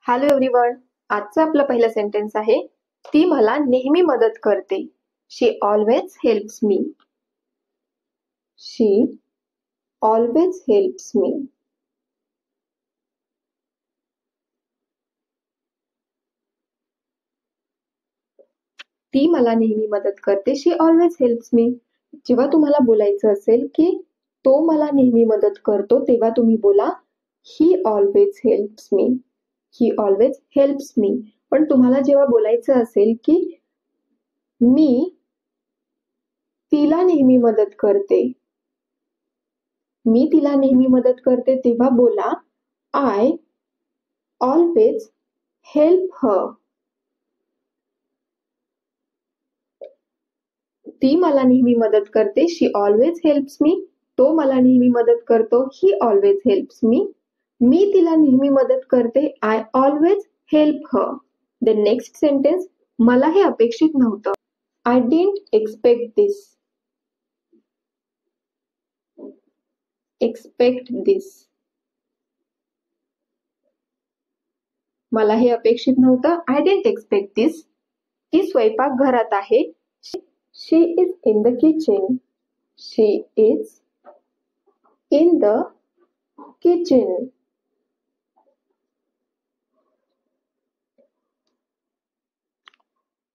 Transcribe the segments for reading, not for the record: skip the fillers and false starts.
Hello everyone. आजचं आपलं पहिलं सेंटेन्स आहे, ती मला नेहमी मदत करते. शी ऑलवेज हेल्प्स मी. शी ऑलवेज हेल्प्स मी. ती मला नेहमी मदत करते. शी ऑलवेज हेल्प्स मी. जेव्हा तुम्हाला बोलायचं असेल की तो मला नेहमी मदत करतो, तेव्हा तुम्ही बोला ही ऑलवेज हेल्प्स मी. ही ऑलवेज हेल्प्स मी. पण तुम्हाला जेव्हा बोलायचं असेल की मी तिला नेहमी मदत करते, मी तिला नेहमी मदत करते, तेव्हा बोला आय ऑलवेज हेल्प हर. ती मला नेहमी मदत करते. शी ऑलवेज हेल्प्स मी. तो मला नेहमी मदत करतो. ही ऑलवेज हेल्प्स मी. मी तिला नेहमी मदत करते. I always help her. The next sentence, मला हे अपेक्षित नव्हतं. I didn't expect this. Expect this. मला हे अपेक्षित नव्हतं. I didn't expect this. ती स्वयंपाकघरात आहे. She is in the kitchen. She is in the kitchen.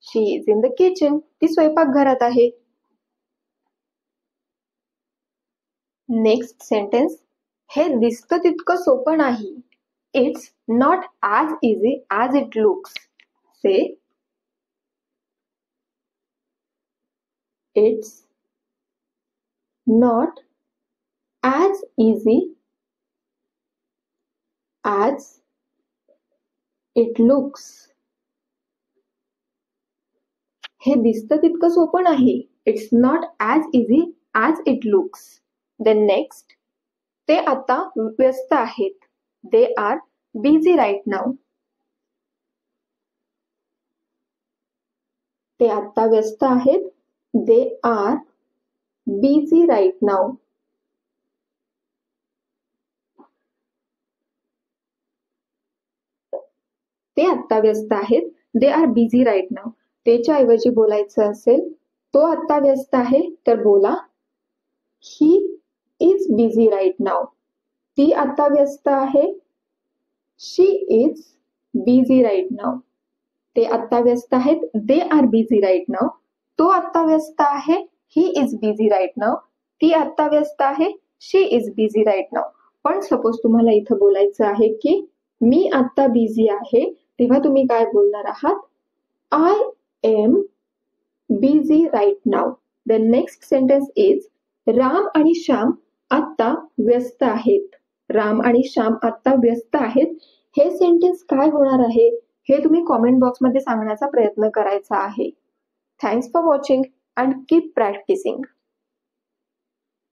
She is in the kitchen. ती स्वयंपाकघरात आहे. नेक्स्ट सेंटेन्स, हे दिसतं तितकं सोपं नाही. It's not as easy as it looks. Say, it's not as easy as it looks. हे दिसतं तितकं सोपं नाही. It's not as easy as it looks. Then next, ते आता व्यस्त आहेत. They are busy right now. ते आता व्यस्त आहेत. They are busy right now. ते आता व्यस्त आहेत. They are busy right now. तेच्या ऐवजी बोलायचं असेल तो आता व्यस्त आहे, तर बोला he is busy right now. ती आता व्यस्त आहे. she is busy right now. ते आता व्यस्त आहेत. they are busy right now. तो आता व्यस्त आहे. he is busy right now. ती आता व्यस्त आहे. she is busy right now. पण सपोज तुम्हाला इथं बोलायचं आहे की मी आता बिझी आहे, तेव्हा तुम्ही काय बोलणार आहात? I am busy right now. The next sentence is, Ram आणि श्याम आता व्यस्त आहेत. राम आणि श्याम आता व्यस्त आहेत. हे सेंटेन्स काय होणार आहे हे तुम्ही कॉमेंट बॉक्समध्ये सांगण्याचा प्रयत्न करायचा आहे. Thanks for watching and keep practising.